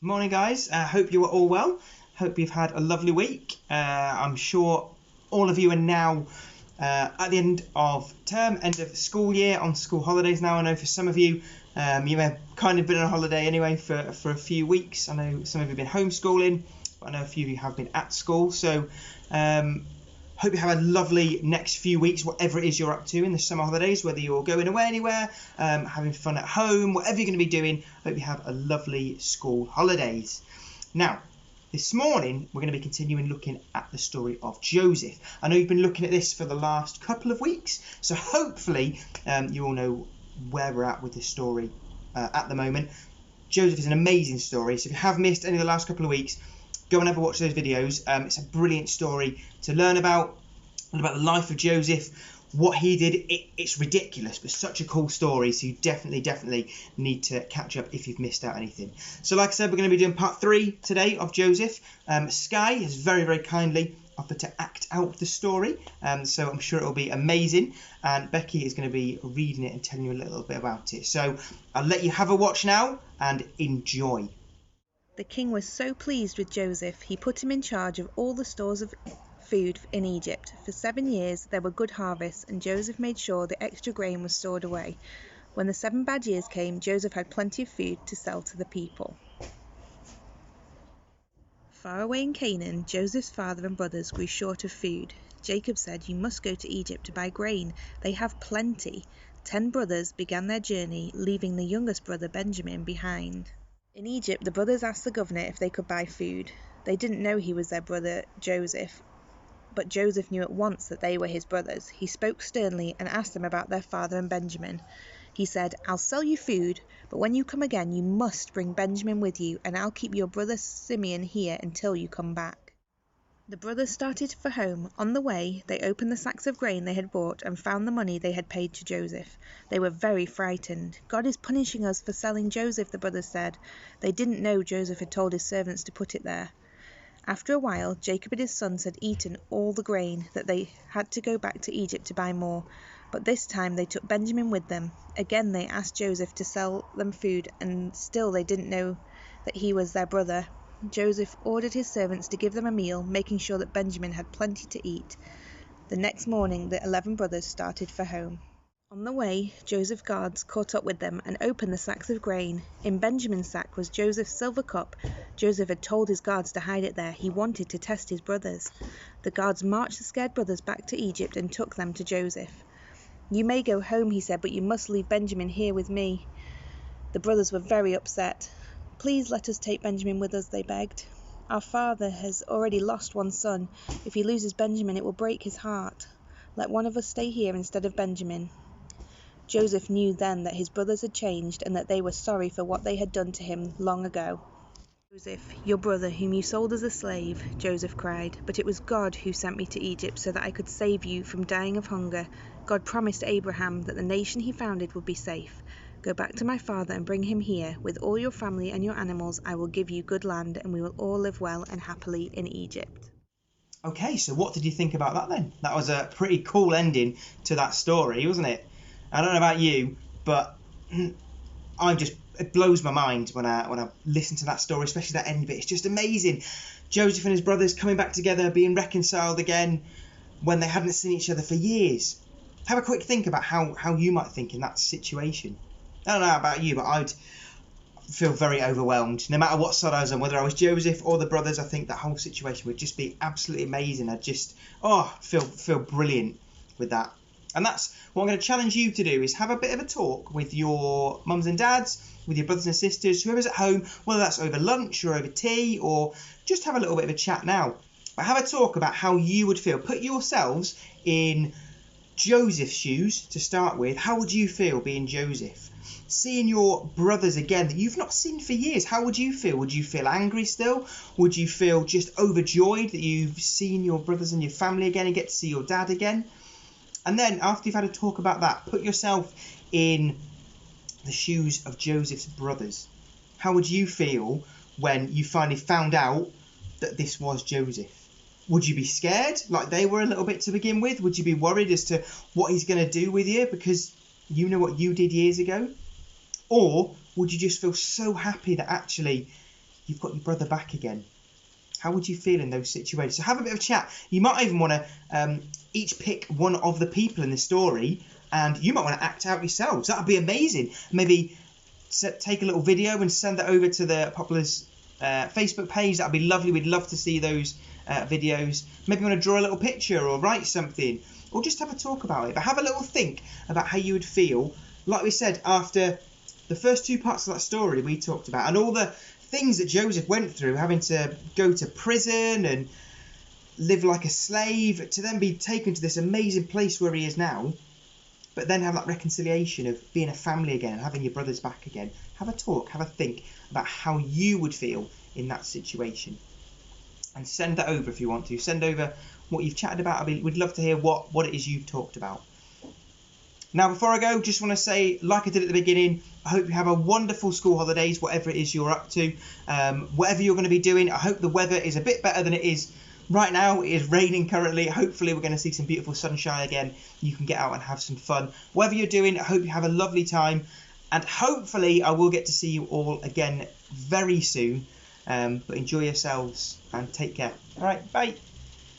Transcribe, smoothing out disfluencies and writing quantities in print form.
Morning, guys. Hope you are all well. Hope you've had a lovely week. I'm sure all of you are now at the end of term, end of school year, on school holidays now. I know for some of you, you may have kind of been on holiday anyway for a few weeks. I know some of you have been homeschooling, but I know a few of you have been at school. So hope you have a lovely next few weeks, whatever it is you're up to in the summer holidays, whether you're going away anywhere, having fun at home, whatever you're going to be doing. Hope you have a lovely school holidays. Now, this morning, we're going to be continuing looking at the story of Joseph. I know you've been looking at this for the last couple of weeks, so hopefully you all know where we're at with this story at the moment. Joseph is an amazing story, so if you have missed any of the last couple of weeks, go and have a watch those videos. It's a brilliant story to learn about the life of Joseph, what he did. It's ridiculous, but such a cool story. So you definitely need to catch up if you've missed out anything. So like I said, we're going to be doing part 3 today of Joseph. Sky has very kindly offered to act out the story. So I'm sure it'll be amazing. And Becky is going to be reading it and telling you a little bit about it. So I'll let you have a watch now and enjoy. The king was so pleased with Joseph, he put him in charge of all the stores of food in Egypt. For 7 years there were good harvests, and Joseph made sure the extra grain was stored away. When the 7 bad years came, Joseph had plenty of food to sell to the people. Far away in Canaan, Joseph's father and brothers grew short of food. Jacob said, "You must go to Egypt to buy grain. They have plenty." 10 brothers began their journey, leaving the youngest brother Benjamin behind. In Egypt, the brothers asked the governor if they could buy food. They didn't know he was their brother Joseph, but Joseph knew at once that they were his brothers. He spoke sternly and asked them about their father and Benjamin. He said, "I'll sell you food, but when you come again, you must bring Benjamin with you, and I'll keep your brother Simeon here until you come back." The brothers started for home. On the way, they opened the sacks of grain they had bought and found the money they had paid to Joseph. They were very frightened. "God is punishing us for selling Joseph," the brothers said. They didn't know Joseph had told his servants to put it there. After a while, Jacob and his sons had eaten all the grain, that they had to go back to Egypt to buy more. But this time they took Benjamin with them. Again they asked Joseph to sell them food, and still they didn't know that he was their brother. Joseph ordered his servants to give them a meal, making sure that Benjamin had plenty to eat. The next morning the 11 brothers started for home. On the way, Joseph's guards caught up with them and opened the sacks of grain. In Benjamin's sack was Joseph's silver cup. Joseph had told his guards to hide it there. He wanted to test his brothers. The guards marched the scared brothers back to Egypt and took them to Joseph. "You may go home," he said, "but you must leave Benjamin here with me." The brothers were very upset. "Please let us take Benjamin with us," they begged. "Our father has already lost one son. If he loses Benjamin, it will break his heart. Let one of us stay here instead of Benjamin." Joseph knew then that his brothers had changed and that they were sorry for what they had done to him long ago. "Joseph, your brother, whom you sold as a slave," Joseph cried, "but it was God who sent me to Egypt so that I could save you from dying of hunger. God promised Abraham that the nation he founded would be safe. Go back to my father and bring him here. With all your family and your animals, I will give you good land, and we will all live well and happily in Egypt." Okay, so what did you think about that then? That was a pretty cool ending to that story, wasn't it? I don't know about you, but it blows my mind when I listen to that story, especially that end bit. It's just amazing. Joseph and his brothers coming back together, being reconciled again when they hadn't seen each other for years. Have a quick think about how you might think in that situation. I don't know about you, but I'd feel very overwhelmed. No matter what side I was on, whether I was Joseph or the brothers, I think that whole situation would just be absolutely amazing. I'd just feel brilliant with that. And that's what I'm going to challenge you to do, is have a bit of a talk with your mums and dads, with your brothers and sisters, whoever's at home, whether that's over lunch or over tea, or just have a little bit of a chat now. But have a talk about how you would feel. Put yourselves in Joseph's shoes to start with. How would you feel being Joseph? Seeing your brothers again that you've not seen for years, how would you feel? Would you feel angry still? Would you feel just overjoyed that you've seen your brothers and your family again and get to see your dad again? And then after you've had a talk about that, put yourself in the shoes of Joseph's brothers. How would you feel when you finally found out that this was Joseph? Would you be scared like they were a little bit to begin with? Would you be worried as to what he's going to do with you because you know what you did years ago? Or would you just feel so happy that actually you've got your brother back again. How would you feel in those situations? So have a bit of a chat. You might even want to each pick one of the people in the story, and you might want to act out yourselves. That would be amazing. Maybe take a little video and send that over to the Poplar's Facebook page. That would be lovely. We'd love to see those videos. Maybe you want to draw a little picture or write something, or just have a talk about it. But have a little think about how you would feel, like we said, after the first 2 parts of that story we talked about, and all the things that Joseph went through, having to go to prison and live like a slave, to then be taken to this amazing place where he is now, but then have that reconciliation of being a family again and having your brothers back again. Have a talk, have a think about how you would feel in that situation, and send that over if you want to. Send over what you've chatted about. We'd love to hear what it is you've talked about. Now, before I go, just want to say, like I did at the beginning, I hope you have a wonderful school holidays, whatever it is you're up to, whatever you're going to be doing. I hope the weather is a bit better than it is right now. It is raining currently. Hopefully we're going to see some beautiful sunshine again. You can get out and have some fun. Whatever you're doing, I hope you have a lovely time, and hopefully I will get to see you all again very soon. But enjoy yourselves and take care. All right, bye.